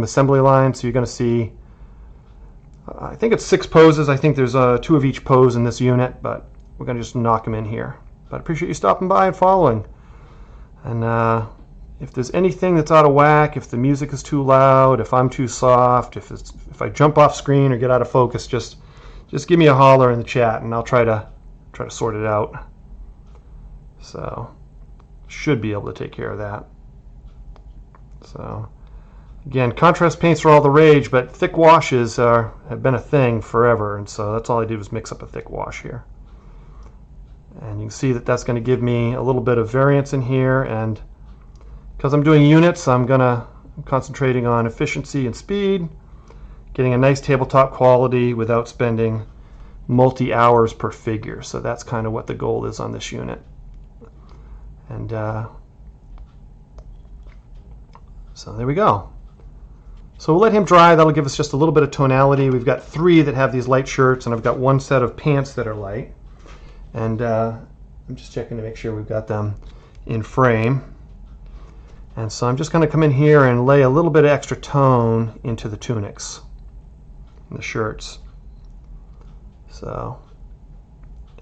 assembly line. So you're going to see, I think it's 6 poses. I think there's 2 of each pose in this unit, but we're going to just knock them in here. But I appreciate you stopping by and following. And if there's anything that's out of whack, if the music is too loud, if I'm too soft, if I jump off screen or get out of focus, just give me a holler in the chat, and I'll try to sort it out. So should be able to take care of that. So again, contrast paints are all the rage, but thick washes have been a thing forever, and so that's all I did was mix up a thick wash here. And you can see that that's going to give me a little bit of variance in here, and because I'm doing units, I'm concentrating on efficiency and speed, getting a nice tabletop quality without spending multi-hours per figure. So that's kind of what the goal is on this unit. And so there we go. So we'll let him dry. That'll give us just a little bit of tonality. We've got 3 that have these light shirts, and I've got 1 set of pants that are light. And I'm just checking to make sure we've got them in frame. And so I'm just going to come in here and lay a little bit of extra tone into the tunics and the shirts. So,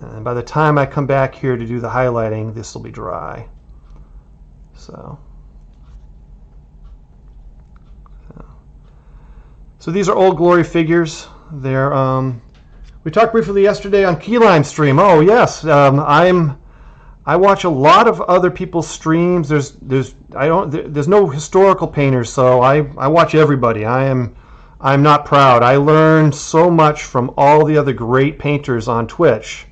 and by the time I come back here to do the highlighting, this will be dry. So these are Old Glory figures. They're we talked briefly yesterday on Keyline stream. Oh yes, I watch a lot of other people's streams. There's no historical painters, so I watch everybody. I'm not proud. I learn so much from all the other great painters on Twitch.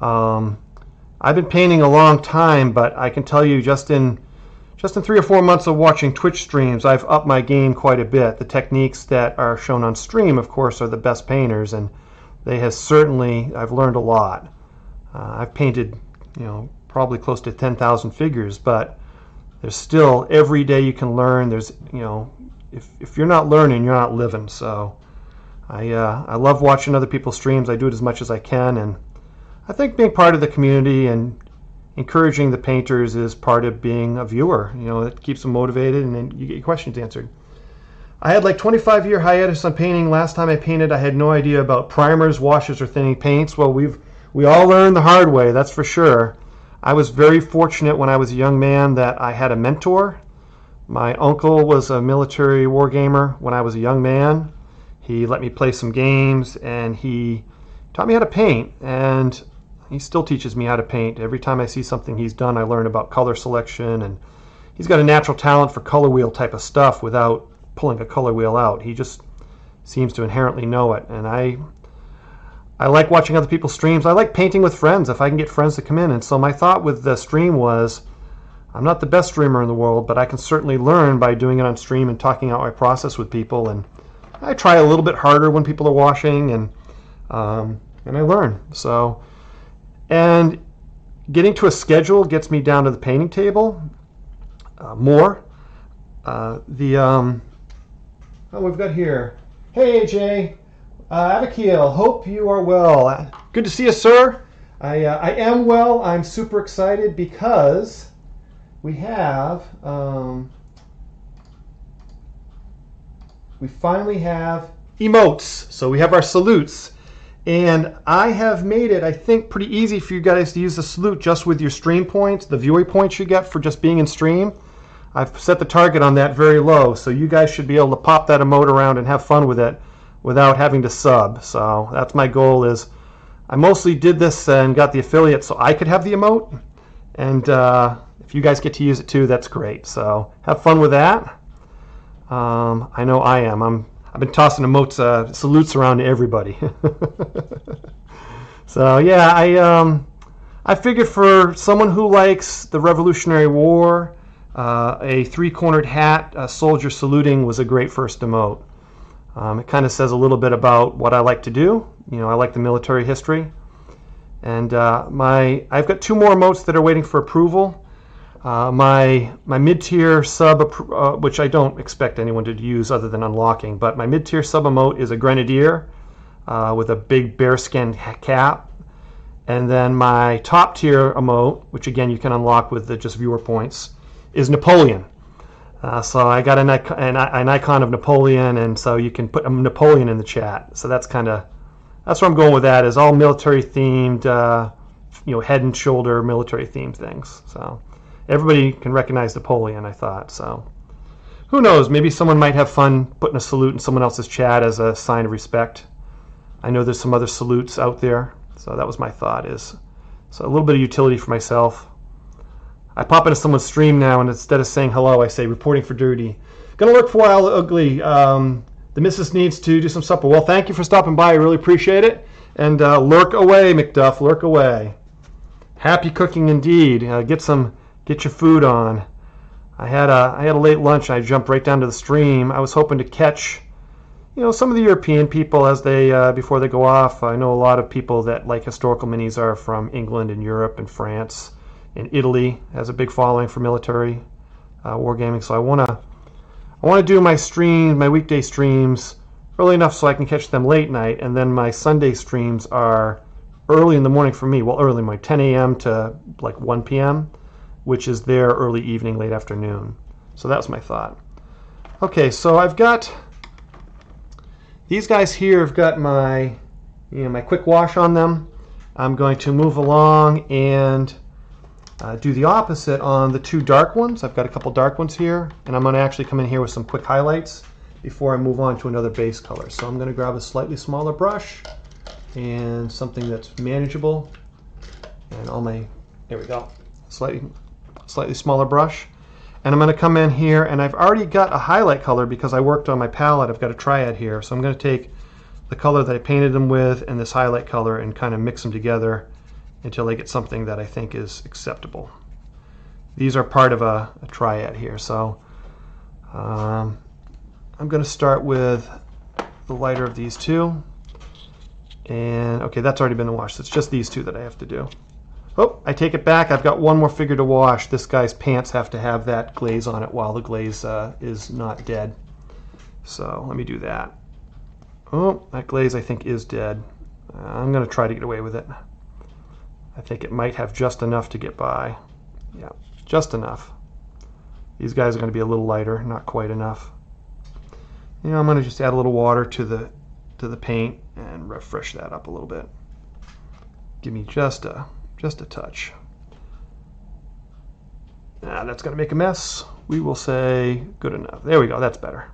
I've been painting a long time, but I can tell you just in 3 or 4 months of watching Twitch streams, I've upped my game quite a bit. The techniques that are shown on stream, of course, are the best painters, and I've learned a lot. I've painted, probably close to 10,000 figures, but there's still, every day you can learn. There's, if you're not learning, you're not living. So I love watching other people's streams. I do it as much as I can, and I think being part of the community and encouraging the painters is part of being a viewer. It keeps them motivated, and then you get your questions answered. I had like 25-year hiatus on painting. Last time I painted, I had no idea about primers, washes, or thinning paints. Well, we all learned the hard way, that's for sure. I was very fortunate when I was a young man that I had a mentor. My uncle was a military war gamer when I was a young man. He let me play some games, and he taught me how to paint, and he still teaches me how to paint. Every time I see something he's done, I learn about color selection, and he's got a natural talent for color wheel type of stuff without pulling a color wheel out. He just seems to inherently know it, and I like watching other people's streams. I like painting with friends if I can get friends to come in. And so my thought with the stream was, I'm not the best streamer in the world, but I can certainly learn by doing it on stream and talking out my process with people. And I try a little bit harder when people are washing, and I learn. So, and getting to a schedule gets me down to the painting table more. We've got here. Hey AJ. Abigail, hope you are well. Good to see you, sir. I am well. I'm super excited because we have we finally have emotes. So we have our salutes, and I have made it, I think, pretty easy for you guys to use the salute just with your stream points, the viewing points you get for just being in stream. I've set the target on that very low, so you guys should be able to pop that emote around and have fun with it without having to sub. So that's my goal. Is I mostly did this and got the affiliate so I could have the emote, and if you guys get to use it too, that's great. So have fun with that. I know I am. I've been tossing emotes, salutes around to everybody. So yeah, I figured for someone who likes the Revolutionary War, a three-cornered hat, soldier saluting was a great first emote. It kind of says a little bit about what I like to do. I like the military history. And I've got 2 more emotes that are waiting for approval. My mid-tier sub, which I don't expect anyone to use other than unlocking, but my mid-tier sub emote is a grenadier with a big bearskin cap. And then my top tier emote, which again you can unlock with the just viewer points, is Napoleon. So I got an icon of Napoleon, and so you can put Napoleon in the chat. So that's where I'm going with that. Is all military themed, head and shoulder military themed things. So everybody can recognize Napoleon, I thought. So who knows? Maybe someone might have fun putting a salute in someone else's chat as a sign of respect. I know there's some other salutes out there. So that was my thought. So a little bit of utility for myself. I pop into someone's stream now, and instead of saying hello, I say reporting for duty. Gonna lurk for a while, Ugly. The missus needs to do some supper. Well, thank you for stopping by. I really appreciate it. And lurk away, McDuff. Lurk away. Happy cooking indeed. Get your food on. I had a late lunch, and I jumped right down to the stream. I was hoping to catch, some of the European people as they before they go off. I know a lot of people that like historical minis are from England and Europe and France. And Italy has a big following for military wargaming, so I want to do my weekday streams early enough so I can catch them late night, and then my Sunday streams are early in the morning for me. Well, early, my 10 a.m. to like 1 p.m., which is their early evening, late afternoon. So that was my thought. Okay, so I've got these guys here. I've got my my quick wash on them. I'm going to move along and do the opposite on the two dark ones. I've got a couple dark ones here, and I'm going to actually come in here with some quick highlights before I move on to another base color. So I'm going to grab a slightly smaller brush and something that's manageable, and there we go, slightly smaller brush. And I'm going to come in here, and I've already got a highlight color because I worked on my palette. I've got a triad here, so I'm going to take the color that I painted them with and this highlight color and kind of mix them together until I get something that I think is acceptable. These are part of a triad here, so I'm going to start with the lighter of these two. And okay, that's already been washed. It's just these two that I have to do. Oh, I take it back. I've got one more figure to wash. This guy's pants have to have that glaze on it while the glaze is not dead. So let me do that. Oh, that glaze I think is dead. I'm going to try to get away with it. I think it might have just enough to get by. Yeah, just enough. These guys are going to be a little lighter, not quite enough. I'm going to just add a little water to the paint and refresh that up a little bit. Give me just a touch. That's going to make a mess. We will say good enough. There we go. That's better.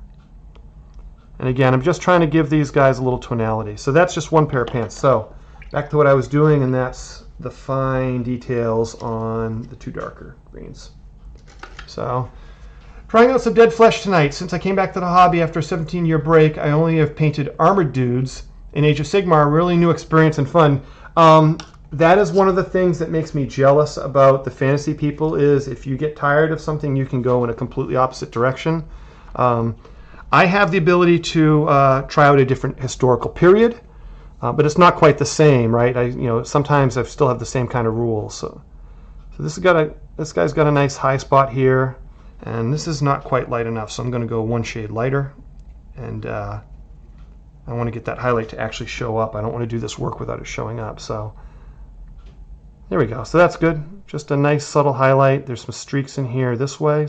And again, I'm just trying to give these guys a little tonality. So that's just one pair of pants. So back to what I was doing, and that's the fine details on the two darker greens. So trying out some dead flesh tonight. Since I came back to the hobby after a 17-year break, I only have painted armored dudes in Age of Sigmar. Really new experience and fun. That is one of the things that makes me jealous about the fantasy people, is if you get tired of something, you can go in a completely opposite direction. I have the ability to try out a different historical period. But it's not quite the same, right? Sometimes I still have the same kind of rules. So this guy's got a nice high spot here, and this is not quite light enough. So I'm going to go one shade lighter, and I want to get that highlight to actually show up. I don't want to do this work without it showing up. So there we go. So that's good. Just a nice subtle highlight. There's some streaks in here this way.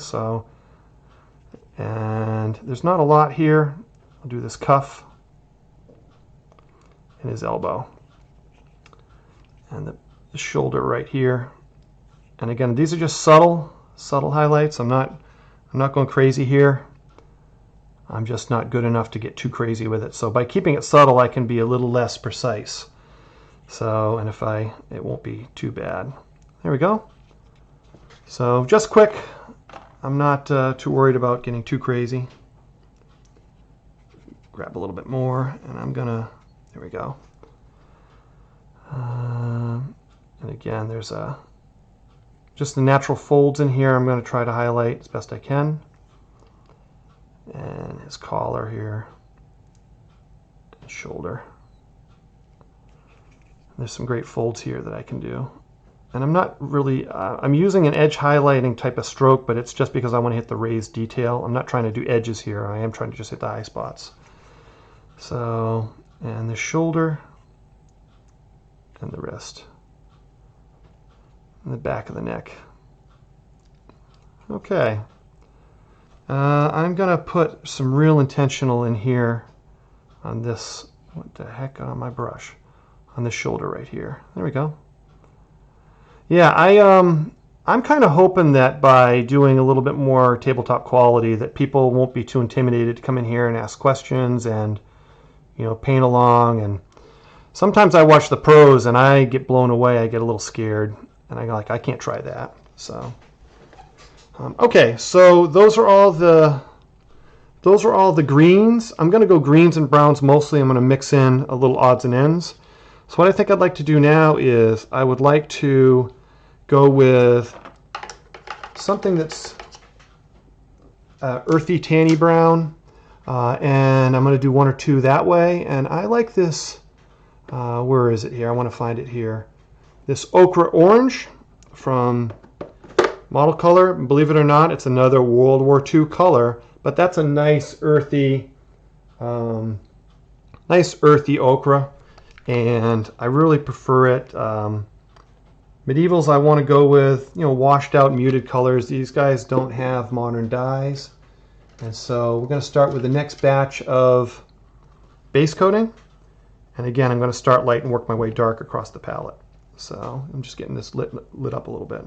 And there's not a lot here. I'll do this cuff and his elbow and the shoulder right here. And again, these are just subtle highlights. I'm not going crazy here. I'm just not good enough to get too crazy with it. So by keeping it subtle, I can be a little less precise. So, and it won't be too bad. There we go. So just quick. I'm not too worried about getting too crazy. Grab a little bit more, and there we go. And again, there's just the natural folds in here. I'm going to try to highlight as best I can. And his collar here, and shoulder. There's some great folds here that I can do. And I'm not really, I'm using an edge highlighting type of stroke, but it's just because I want to hit the raised detail. I'm not trying to do edges here. I am trying to just hit the high spots. So, and the shoulder, and the wrist, and the back of the neck. Okay. I'm going to put some real intentional in here on this, what the heck, on my brush, on this shoulder right here. There we go. Yeah, I'm kind of hoping that by doing a little bit more tabletop quality that people won't be too intimidated to come in here and ask questions and, you know, paint along. And sometimes I watch the pros and I get blown away. I get a little scared and I go like, I can't try that. So, okay, so those are all the greens. I'm going to go greens and browns mostly. I'm going to mix in a little odds and ends. So what I think I'd like to do now is I would like to go with something that's earthy tanny brown, and I'm going to do one or two that way. And I like this, where is it here? I want to find it here. This ochre orange from Model Color. Believe it or not, it's another World War II color, but that's a nice earthy ochre, and I really prefer it. Medievals, I want to go with, you know, washed out muted colors. These guys don't have modern dyes. And so we're going to start with the next batch of base coating. And again, I'm going to start light and work my way dark across the palette. So I'm just getting this lit up a little bit.